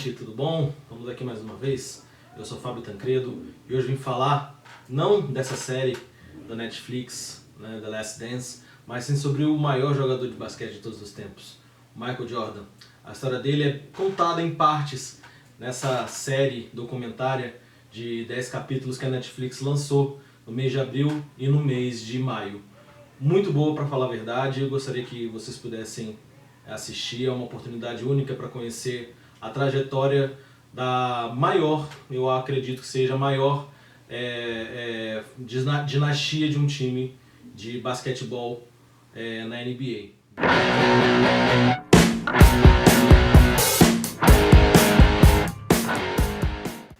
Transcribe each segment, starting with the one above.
gente, tudo bom? Vamos aqui mais uma vez. Eu sou Fábio Tancredo e hoje vim falar não dessa série da Netflix, né, The Last Dance, mas sim sobre o maior jogador de basquete de todos os tempos, Michael Jordan. A história dele é contada em partes nessa série documentária de 10 capítulos que a Netflix lançou no mês de abril e no mês de maio. Muito boa, para falar a verdade. Eu gostaria que vocês pudessem assistir. É uma oportunidade única para conhecer a trajetória da maior, eu acredito que seja a maior dinastia de um time de basquetebol na NBA.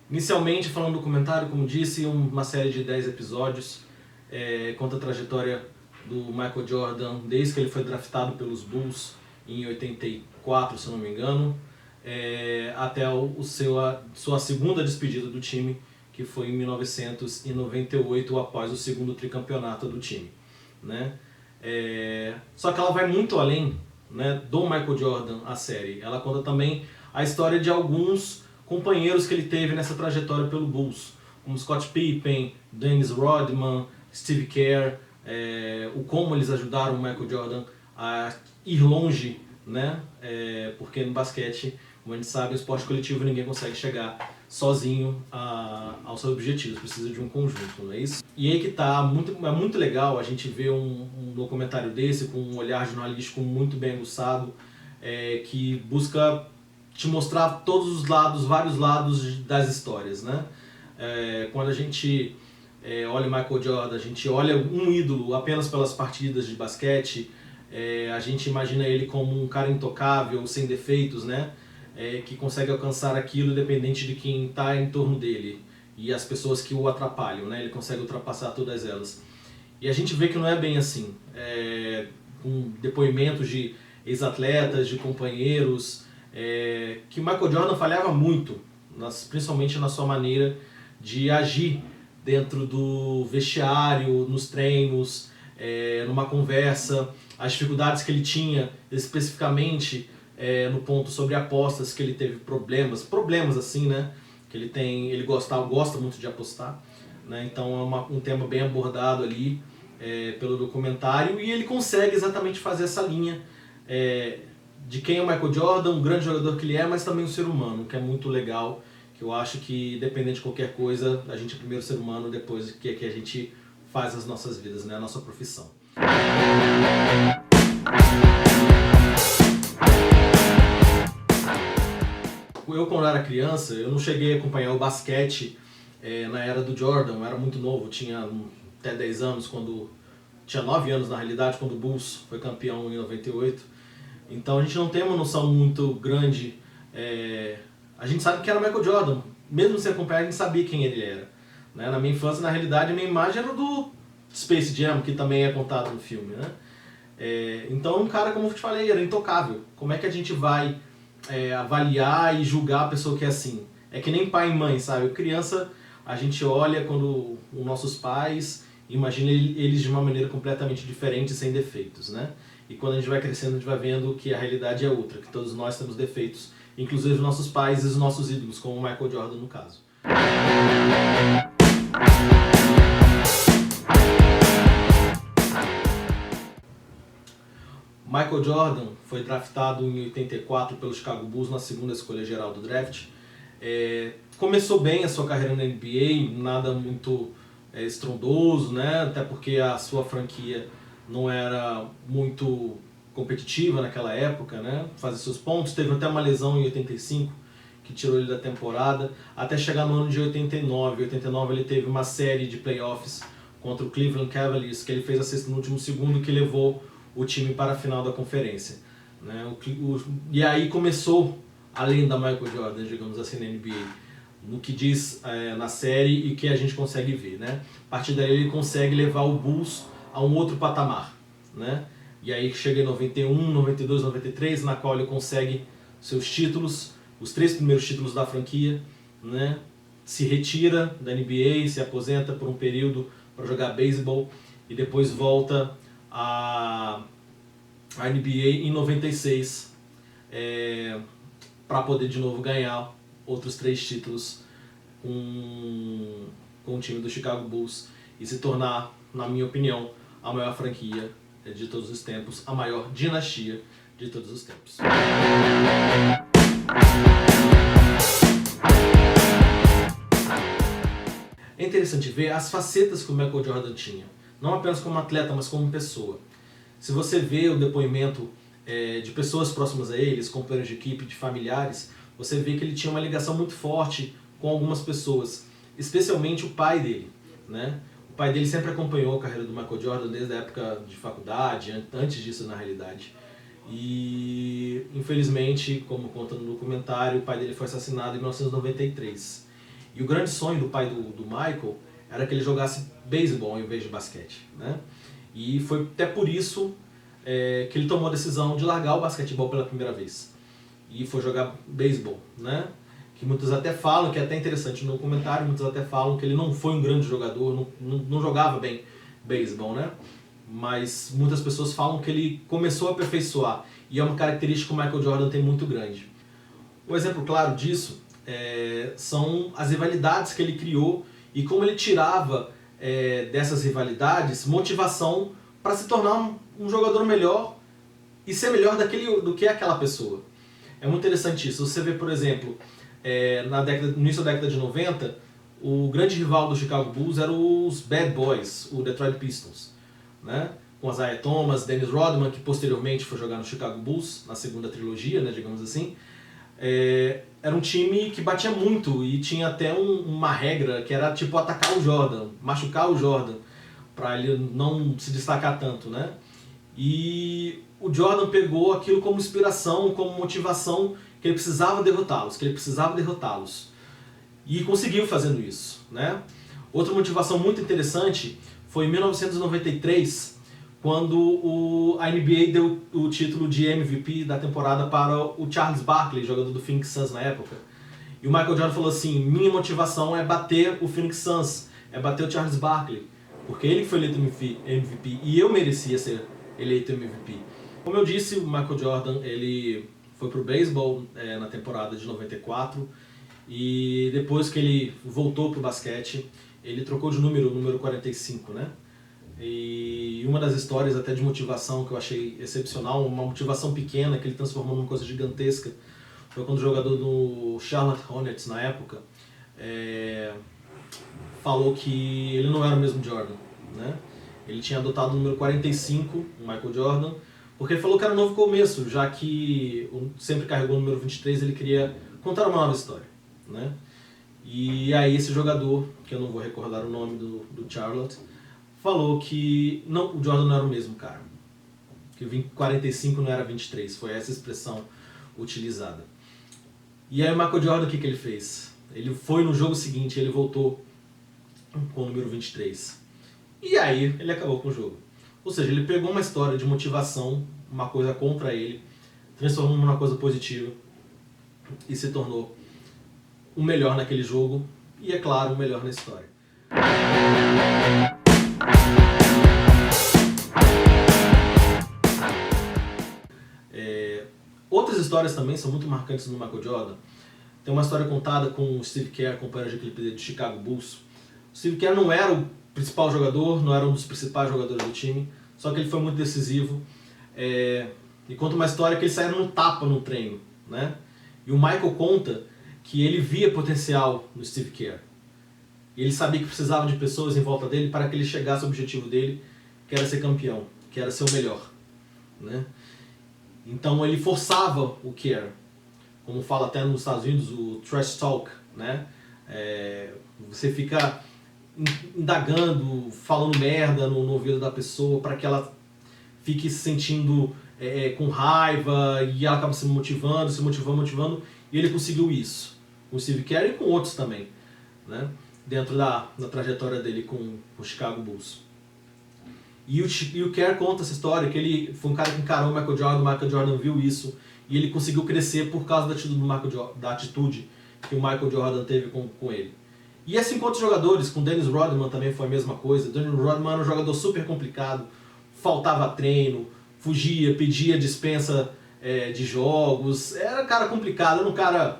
Inicialmente, falando do documentário, como disse, uma série de 10 episódios, conta a trajetória do Michael Jordan desde que ele foi draftado pelos Bulls em 84, se eu não me engano, até sua segunda despedida do time, que foi em 1998, após o segundo tricampeonato do time, né? Só que ela vai muito além, né, do Michael Jordan, a série. Ela conta também a história de alguns companheiros que ele teve nessa trajetória pelo Bulls, como Scott Pippen, Dennis Rodman, Steve Kerr, o como eles ajudaram o Michael Jordan a ir longe, né? Porque no basquete, como a gente sabe, no esporte coletivo ninguém consegue chegar sozinho aos seus objetivos, precisa de um conjunto, não é isso? E aí que tá, é muito legal a gente ver um documentário desse com um olhar jornalístico muito bem aguçado, que busca te mostrar todos os lados, vários lados das histórias, né? Quando a gente olha o Michael Jordan, a gente olha um ídolo apenas pelas partidas de basquete, a gente imagina ele como um cara intocável, sem defeitos, né? Que consegue alcançar aquilo independente de quem está em torno dele e as pessoas que o atrapalham, né? Ele consegue ultrapassar todas elas. E a gente vê que não é bem assim. Com depoimentos de ex-atletas, de companheiros, que Michael Jordan falhava muito, principalmente na sua maneira de agir dentro do vestiário, nos treinos, numa conversa, as dificuldades que ele tinha especificamente no ponto sobre apostas, que ele teve problemas assim, né? Que ele gosta muito de apostar, né? Então é um tema bem abordado ali pelo documentário, e ele consegue exatamente fazer essa linha de quem é o Michael Jordan, um grande jogador que ele é, mas também um ser humano, que é muito legal, que eu acho que, independente de qualquer coisa, a gente é primeiro ser humano, depois que a gente faz as nossas vidas, né? A nossa profissão. Eu, quando era criança, eu não cheguei a acompanhar o basquete na era do Jordan, eu era muito novo, tinha até 10 anos, tinha 9 anos na realidade, quando o Bulls foi campeão em 98. Então a gente não tem uma noção muito grande. A gente sabe que era o Michael Jordan, mesmo sem acompanhar, a gente sabia quem ele era, né? Na minha infância, na realidade, a minha imagem era do Space Jam, que também é contado no filme, né? Então um cara, como eu te falei, era intocável. Como é que a gente vai avaliar e julgar a pessoa que é assim? É que nem pai e mãe, sabe? Criança, a gente olha quando os nossos pais, imagina eles de uma maneira completamente diferente, sem defeitos, né? E quando a gente vai crescendo, a gente vai vendo que a realidade é outra, que todos nós temos defeitos, inclusive os nossos pais e os nossos ídolos, como o Michael Jordan no caso. Michael Jordan foi draftado em 84 pelo Chicago Bulls na segunda escolha geral do draft. Começou bem a sua carreira na NBA, nada muito estrondoso, né? Até porque a sua franquia não era muito competitiva naquela época, né? Fazer seus pontos, teve até uma lesão em 85 que tirou ele da temporada, até chegar no ano de 89. Em 89 ele teve uma série de playoffs contra o Cleveland Cavaliers, que ele fez a cesta no último segundo, que levou o time para a final da conferência, né? E aí começou a lenda Michael Jordan, digamos assim, na NBA, no que diz na série e que a gente consegue ver, né? A partir daí ele consegue levar o Bulls a um outro patamar, né? E aí chega em 91, 92, 93, na qual ele consegue seus títulos, os 3 primeiros títulos da franquia, né? Se retira da NBA, se aposenta por um período para jogar beisebol e depois volta a NBA em 96 para poder de novo ganhar outros 3 títulos com o time do Chicago Bulls e se tornar, na minha opinião, a maior franquia de todos os tempos, a maior dinastia de todos os tempos. É interessante ver as facetas que o Michael Jordan tinha, não apenas como atleta, mas como pessoa. Se você vê o depoimento de pessoas próximas a eles, companheiros de equipe, de familiares, você vê que ele tinha uma ligação muito forte com algumas pessoas, especialmente o pai dele, né? O pai dele sempre acompanhou a carreira do Michael Jordan desde a época de faculdade, antes disso na realidade. E infelizmente, como conta no documentário, o pai dele foi assassinado em 1993. E o grande sonho do pai do Michael era que ele jogasse beisebol ao invés de basquete, né? E foi até por isso que ele tomou a decisão de largar o basquetebol pela primeira vez e foi jogar beisebol, né? Que muitos até falam, que é até interessante no documentário, muitos até falam que ele não foi um grande jogador, não jogava bem beisebol, né? Mas muitas pessoas falam que ele começou a aperfeiçoar, e é uma característica que o Michael Jordan tem muito grande. Um exemplo claro disso são as rivalidades que ele criou e como ele tirava dessas rivalidades motivação para se tornar um jogador melhor e ser melhor do que aquela pessoa. É muito interessante isso. Você vê, por exemplo, no início da década de 90, o grande rival do Chicago Bulls eram os Bad Boys, o Detroit Pistons, né? Com Isaiah Thomas, Dennis Rodman, que posteriormente foi jogar no Chicago Bulls, na segunda trilogia, né, digamos assim. Era um time que batia muito e tinha até uma regra que era tipo atacar o Jordan, machucar o Jordan, para ele não se destacar tanto, né? E o Jordan pegou aquilo como inspiração, como motivação, que ele precisava derrotá-los, e conseguiu fazendo isso, né? Outra motivação muito interessante foi em 1993, quando a NBA deu o título de MVP da temporada para o Charles Barkley, jogador do Phoenix Suns na época. E o Michael Jordan falou assim: minha motivação é bater o Phoenix Suns, é bater o Charles Barkley, porque ele foi eleito MVP e eu merecia ser eleito MVP. Como eu disse, o Michael Jordan ele foi pro beisebol na temporada de 94, e depois que ele voltou pro basquete, ele trocou de número 45, né? E uma das histórias até de motivação que eu achei excepcional, uma motivação pequena que ele transformou numa coisa gigantesca, foi quando o jogador do Charlotte Hornets na época falou que ele não era o mesmo Jordan, né? Ele tinha adotado o número 45, o Michael Jordan, porque ele falou que era um novo começo, já que sempre carregou o número 23, ele queria contar uma nova história, né? E aí esse jogador, que eu não vou recordar o nome do Charlotte, falou que o Jordan não era o mesmo cara, que o 45 não era 23, foi essa expressão utilizada. E aí o Michael Jordan, o que ele fez? Ele foi no jogo seguinte, ele voltou com o número 23. E aí ele acabou com o jogo. Ou seja, ele pegou uma história de motivação, uma coisa contra ele, transformou numa coisa positiva e se tornou o melhor naquele jogo e, é claro, o melhor na história. Outras histórias também são muito marcantes no Michael Jordan. Tem uma história contada com o Steve Kerr, companheiro de equipe do Chicago Bulls. O Steve Kerr não era o principal jogador, não era um dos principais jogadores do time, só que ele foi muito decisivo. E conta uma história que eles saíram no tapa no treino, né? E o Michael conta que ele via potencial no Steve Kerr. E ele sabia que precisava de pessoas em volta dele para que ele chegasse ao objetivo dele, que era ser campeão, que era ser o melhor, né? Então ele forçava o Kerr, como fala até nos Estados Unidos, o trash talk, né? Você fica indagando, falando merda no ouvido da pessoa para que ela fique se sentindo com raiva, e ela acaba se motivando, e ele conseguiu isso com o Steve Kerr e com outros também, né? Dentro da trajetória dele com o Chicago Bulls. E o Kerr conta essa história, que ele foi um cara que encarou o Michael Jordan viu isso, e ele conseguiu crescer por causa da atitude que o Michael Jordan teve com ele. E assim com outros jogadores, com o Dennis Rodman também foi a mesma coisa. O Dennis Rodman era um jogador super complicado, faltava treino, fugia, pedia dispensa de jogos, era um cara complicado, era um cara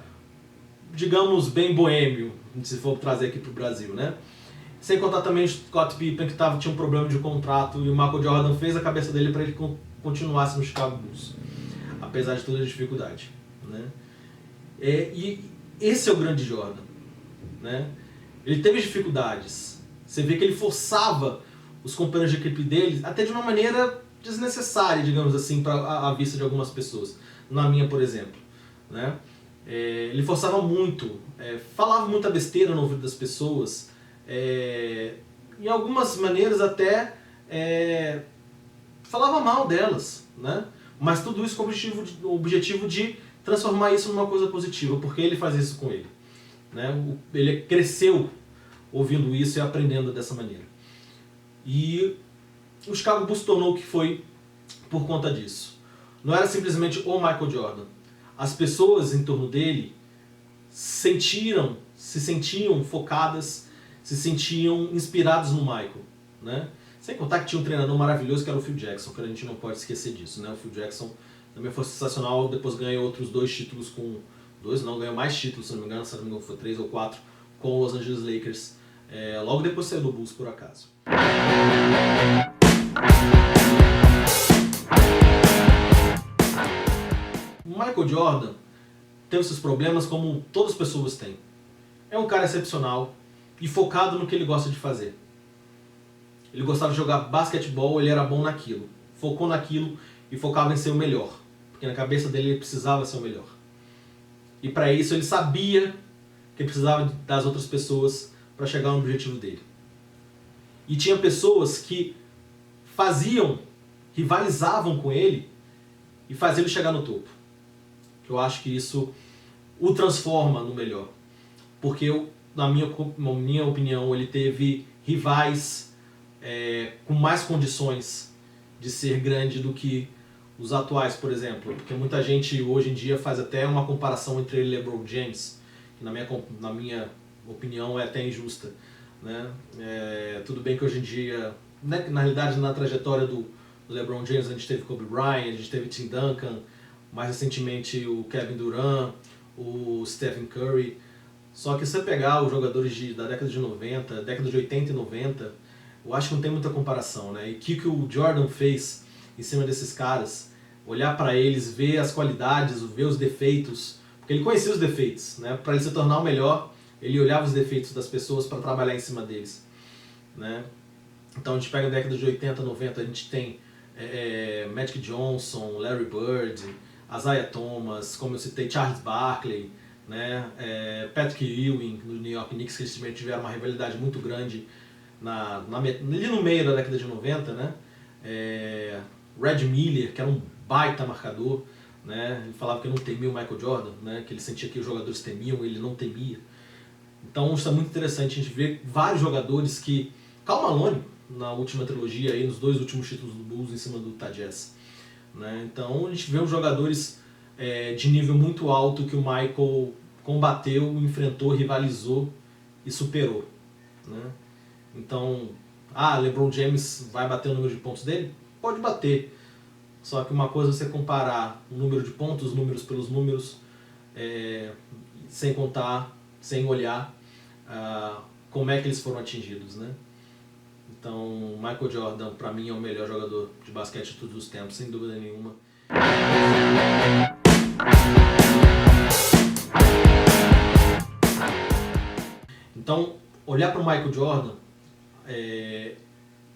digamos, bem boêmio, se for trazer aqui para o Brasil, né? Sem contar também o Scott Pippen, que tinha um problema de contrato, e o Michael Jordan fez a cabeça dele para ele continuasse no Chicago Bulls, apesar de toda a dificuldade, né? E esse é o grande Jordan, né? Ele teve dificuldades, você vê que ele forçava os companheiros de equipe dele, até de uma maneira desnecessária, digamos assim, para a vista de algumas pessoas, na minha, por exemplo, né? Ele forçava muito, falava muita besteira no ouvido das pessoas, em algumas maneiras até falava mal delas, né? Mas tudo isso com o objetivo de transformar isso numa coisa positiva, porque ele faz isso com ele, né? Ele cresceu ouvindo isso e aprendendo dessa maneira. E o Chicago Bulls tornou o que foi por conta disso. Não era simplesmente o Michael Jordan. As pessoas em torno dele se sentiam focadas, se sentiam inspirados no Michael, né? Sem contar que tinha um treinador maravilhoso que era o Phil Jackson, que a gente não pode esquecer disso, né? O Phil Jackson também foi sensacional, depois ganhou outros 2 títulos ganhou mais títulos, se não me engano foi 3 ou 4, com o Los Angeles Lakers, logo depois saiu do Bulls, por acaso. O Michael Jordan teve seus problemas como todas as pessoas têm. É um cara excepcional e focado no que ele gosta de fazer. Ele gostava de jogar basquetebol, ele era bom naquilo. Focou naquilo e focava em ser o melhor. Porque na cabeça dele ele precisava ser o melhor. E para isso ele sabia que ele precisava das outras pessoas para chegar no objetivo dele. E tinha pessoas que rivalizavam com ele e faziam ele chegar no topo. Eu acho que isso o transforma no melhor. Porque, na minha opinião, ele teve rivais com mais condições de ser grande do que os atuais, por exemplo. Porque muita gente hoje em dia faz até uma comparação entre ele e LeBron James, que na minha opinião é até injusta, né? Tudo bem que hoje em dia, né, na realidade, na trajetória do LeBron James, a gente teve Kobe Bryant, a gente teve Tim Duncan, mais recentemente o Kevin Durant, o Stephen Curry. Só que se você pegar os jogadores da década de 90, década de 80 e 90, eu acho que não tem muita comparação, né? E o que o Jordan fez em cima desses caras, olhar para eles, ver as qualidades, ver os defeitos, porque ele conhecia os defeitos, né? Para ele se tornar o melhor, ele olhava os defeitos das pessoas para trabalhar em cima deles, né? Então a gente pega a década de 80, 90, a gente tem Magic Johnson, Larry Bird, Isaiah Thomas, como eu citei, Charles Barkley, né? Patrick Ewing no New York Knicks, que eles tiveram uma rivalidade muito grande ali no meio da década de 90, né? Red Miller, que era um baita marcador, né? Ele falava que não temia o Michael Jordan, né? Que ele sentia que os jogadores temiam, ele não temia. Então isso é muito interessante, a gente vê vários jogadores que... Karl Malone, na última trilogia, aí, nos 2 últimos títulos do Bulls em cima do Utah Jazz, né? Então a gente vê uns jogadores de nível muito alto que o Michael combateu, enfrentou, rivalizou e superou, né? Então, LeBron James vai bater o número de pontos dele? Pode bater. Só que uma coisa é você comparar o número de pontos, os números pelos números, sem contar, sem olhar como é que eles foram atingidos, né? Então, Michael Jordan, para mim, é o melhor jogador de basquete de todos os tempos, sem dúvida nenhuma. Então, olhar para o Michael Jordan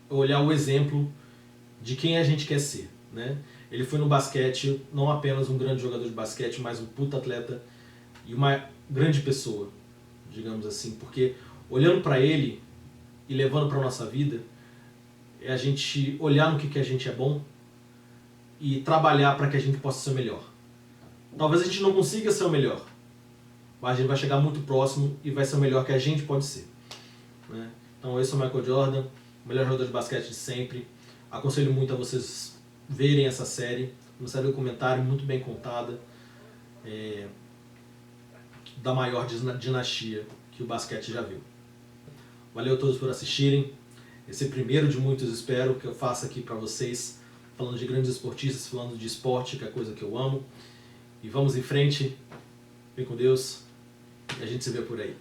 olhar o exemplo de quem a gente quer ser, né? Ele foi no basquete não apenas um grande jogador de basquete, mas um puta atleta e uma grande pessoa, digamos assim, porque olhando para ele e levando para nossa vida é a gente olhar no que a gente é bom e trabalhar para que a gente possa ser o melhor. Talvez a gente não consiga ser o melhor, mas a gente vai chegar muito próximo e vai ser o melhor que a gente pode ser, né? Então esse é o Michael Jordan, o melhor jogador de basquete de sempre. Aconselho muito a vocês verem essa série, uma série documentário muito bem contada, da maior dinastia que o basquete já viu. Valeu a todos por assistirem. Esse é o primeiro de muitos, espero, que eu faça aqui para vocês, falando de grandes esportistas, falando de esporte, que é a coisa que eu amo. E vamos em frente. Vem com Deus. A gente se vê por aí.